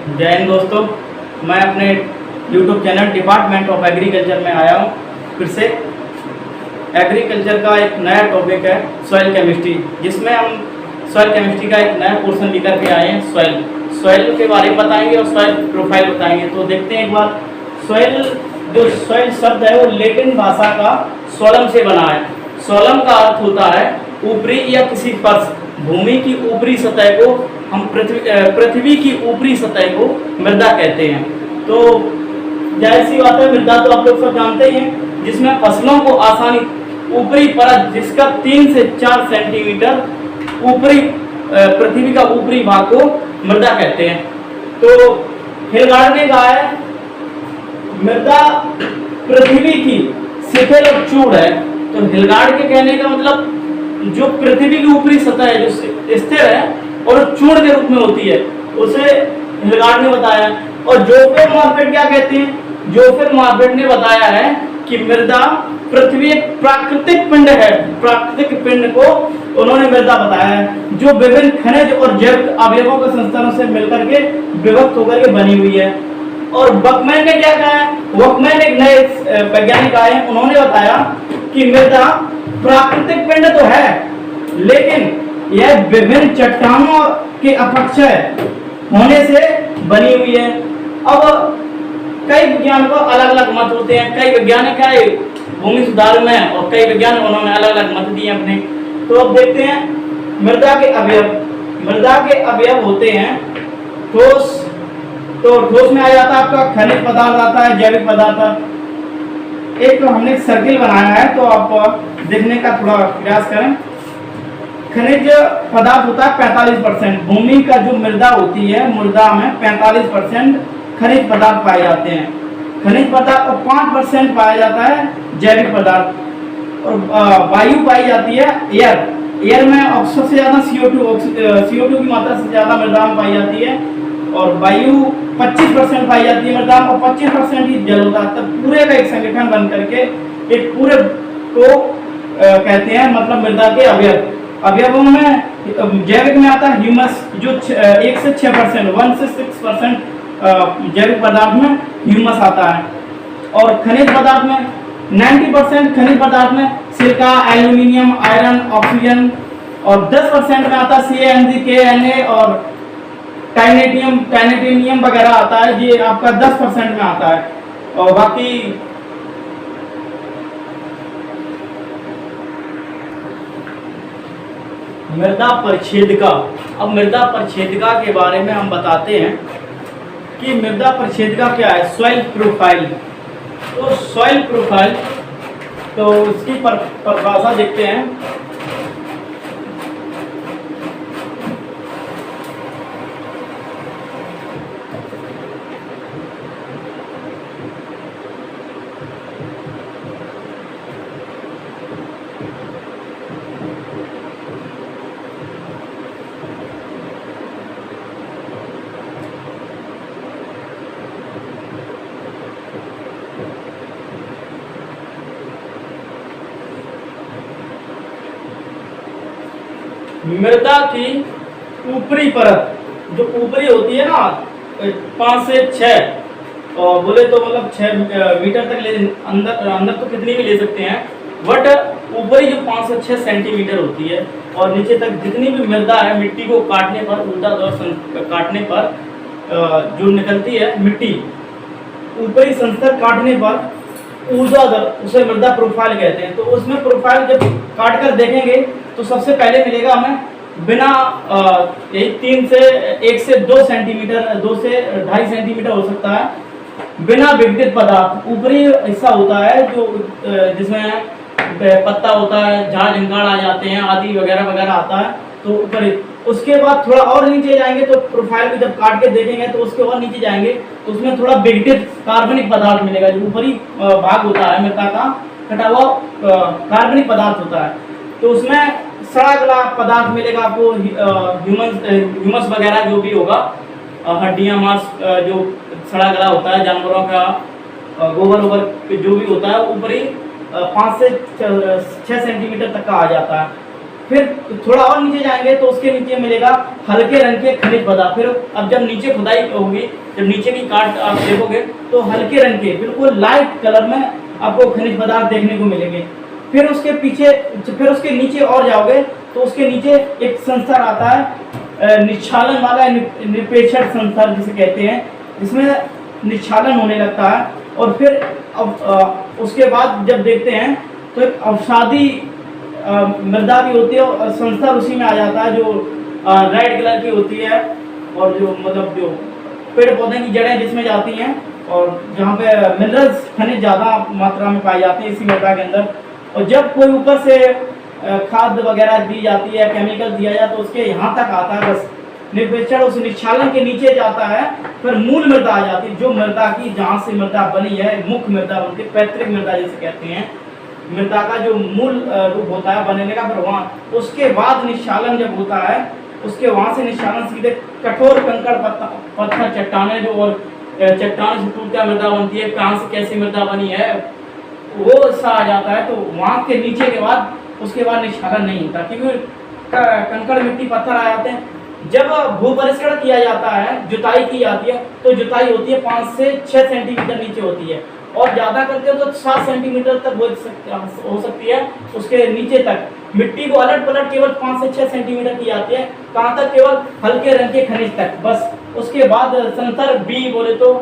जय हिंद दोस्तों, मैं अपने YouTube channel department of agriculture में आया हूँ। फिर से एग्रीकल्चर का एक नया टॉपिक है सॉइल केमिस्ट्री, जिसमें हम सॉइल केमिस्ट्री का एक नया पोर्शन लेकर के आए हैं। सॉइल के बारे में बताएंगे और सॉइल प्रोफाइल बताएंगे। तो देखते हैं एक बार। सॉइल, जो सॉइल शब्द है वो लैटिन भाषा का सोलम से बना है। सोलम का अर्थ होता है ऊपरी या किसी फर्श, भूमि की ऊपरी सतह को हम पृथ्वी की ऊपरी सतह को मृदा कहते हैं। तो जाहिर सी बात है, मृदा तो आप लोग सब जानते ही हैं, जिसमें फसलों को आसानी ऊपरी परत जिसका 3 से 4 सेंटीमीटर ऊपरी पृथ्वी का ऊपरी भाग को मृदा कहते हैं। तो हिलगार्ड ने कहा है मृदा पृथ्वी की शिथिल और चूड़ है। तो हिलगार्ड के कहने का मतलब जो पृथ्वी की ऊपरी सतह है जो स्थिर है और चूड़ के रूप में होती है, उसे हिलगार्ड ने बताया। और जोफिर मॉर्फेट क्या कहते हैं? जोफिर मॉर्फेट ने बताया है कि मृदा पृथ्वी एक प्राकृतिक पिंड है। प्राकृतिक पिंड को उन्होंने मृदा बताया है, जो विभिन्न खनिज और जैविक अवयवों के संस्थानों से मिलकर के विभक्त होकर के बनी हुई है। और वकमैन ने क्या कहा है? वकमैन एक नए वैज्ञानिक आए हैं, उन्होंने बताया कि मृदा प्राकृतिक पिंड तो है, लेकिन यह विभिन्न चट्टानों के अपक्षय होने से बनी हुई है। अब कई वैज्ञानिकों अलग अलग मत होते हैं। कई वैज्ञानिक है भूमि सुधार में और कई वैज्ञानिक उन्होंने अलग अलग मत दिए अपने। तो अब देखते हैं मृदा के अवयव। मृदा के अवयव होते हैं ठोस। तो ठोस में आ जाता है आपका खनिज पदार्थ आता है, जैविक पदार्थ। एक तो हमने सर्किल बनाया है, तो आप देखने का थोड़ा प्रयास करें। खनिज पदार्थ होता है 45%। भूमि का जो मृदा होती है, मृदा में 45% खनिज पदार्थ पाए जाते हैं। खनिज पदार्थ और 5% पाया जाता है जैविक पदार्थ। और वायु पाई जाती है एयर। एयर में ऑक्सीजन से ज़्यादा CO2 की मात्रा से ज़्यादा मृदा में पाई जाती है। और वायु 25% पाई जाती है मृदा में, और 25% ही जल होता है। तब पूरे का एक संगठन बन करके एक पूरे को कहते हैं, मतलब मृदा के अवयव। अवयवों में जैविक में आता है ह्यूमस, जो 1 से 6%, 1 से 6% जैविक पदार्थ में ह्यूमस आता है। और खनिज पदार्थ में 90% खनिज पदार्थ में सिलिका, एल्यूमिनियम, आयरन, ऑक्सीजन। और 10% में आता है CaNO, KNa और टाइटेनियम वगैरह आता है। ये आपका 10% में आता है। और बाकी मृदा परिच्छेदिका। अब मृदा परिच्छेदिका के बारे में हम बताते हैं कि मृदा परिच्छेदिका क्या है। Soil profile. तो सॉइल प्रोफाइल, तो इसकी परिभाषा देखते हैं। मृदा की ऊपरी परत, जो ऊपरी होती है ना, 5 से 6 और बोले तो मतलब 6 मीटर तक ले, अंदर तो कितनी भी ले सकते हैं, बट ऊपरी जो 5 से 6 सेंटीमीटर होती है और नीचे तक जितनी भी मृदा है, मिट्टी को काटने पर, उल्टा दौर काटने पर जो निकलती है मिट्टी, ऊपरी संस्तर काटने पर ऊर्ध्वाधर, उसे मृदा प्रोफाइल कहते हैं। तो उसमें प्रोफाइल जब काट कर देखेंगे तो सबसे पहले मिलेगा हमें बिना 1 से 2 सेंटीमीटर, 2 से 2.5 सेंटीमीटर हो सकता है, बिना विघटित पदार्थ। ऊपरी हिस्सा होता है जो जिसमें पत्ता होता है, झाड़ झंकाड़ आ जाते हैं आदि वगैरह वगैरह आता है, तो ऊपरी। उसके बाद थोड़ा और नीचे जाएंगे तो प्रोफाइल को जब काट के देखेंगे तो उसके और नीचे जाएंगे तो उसमें थोड़ा विघटित कार्बनिक पदार्थ मिलेगा। जो ऊपरी भाग होता है मृदा का, कटा हुआ कार्बनिक पदार्थ होता है, तो उसमें सड़ा गला पदार्थ मिलेगा आपको। ह्यूमस वगैरह जो भी होगा, हड्डियां, मांस, जो सड़ा गला होता है जानवरों का, गोबर वोबर जो भी होता है, ऊपरी 5 से 6 सेंटीमीटर तक का आ जाता है। फिर थोड़ा और नीचे जाएंगे तो उसके नीचे मिलेगा हल्के रंग के खनिज पदार्थ। फिर अब जब नीचे खुदाई होगी, जब नीचे की काट आप देखोगे तो हल्के रंग के बिल्कुल लाइट कलर में आपको खनिज पदार्थ देखने को मिलेंगे। फिर उसके पीछे, फिर उसके नीचे और जाओगे तो उसके नीचे एक संस्था आता है निक्षालन वाला, निपेक्षण संस्था जिसे कहते हैं, जिसमें निक्षालन होने लगता है। और फिर अब उसके बाद जब देखते हैं तो एक अवसादी मृदा भी होती है और संस्था उसी में आ जाता है, जो रेड कलर की होती है और जो मतलब जो पेड़ पौधे की जड़ें जिसमें जाती हैं और जहाँ पे मिनरल्स खनिज ज़्यादा मात्रा में पाई जाती है इसी मृदा के अंदर। और जब कोई ऊपर से खाद वगैरह दी जाती है, केमिकल दिया जाए तो उसके यहाँ तक आता है, बस निपेक्षण उस निक्षालन के नीचे जाता है, फिर मूल मृदा आ जाती है, जो मृदा की जहाँ से मृदा बनी है, मुख्य मृदा बनती है, पैतृक मृदा जिसे कहते हैं, मृदा का जो मूल रूप होता है बनने का। फिर वहाँ उसके बाद निक्षालन जब होता है, उसके वहाँ से निक्षालन सीधे कठोर कंकड़ पत्थर चट्टाने जो और चट्टान से टूट कर मृदा बनती है, कहाँ से कैसी मृदा बनी है वो सा आ जाता है। तो वहाँ के नीचे के बाद उसके बाद निक्षालन नहीं होता, क्योंकि कंकड़ मिट्टी पत्थर आ जाते हैं। जब भूपरिष्करण किया जाता है, जुताई की जाती है, तो जुताई होती है 5 से 6 सेंटीमीटर नीचे होती है, और ज़्यादा करते हो तो 7 सेंटीमीटर तक हो सकती है उसके नीचे तक। मिट्टी को अलट पलट केवल 5 से 6 सेंटीमीटर की जाती है, कहाँ तक? केवल हल्के रंग के खनिज तक, बस। उसके बाद संकर बी बोले तो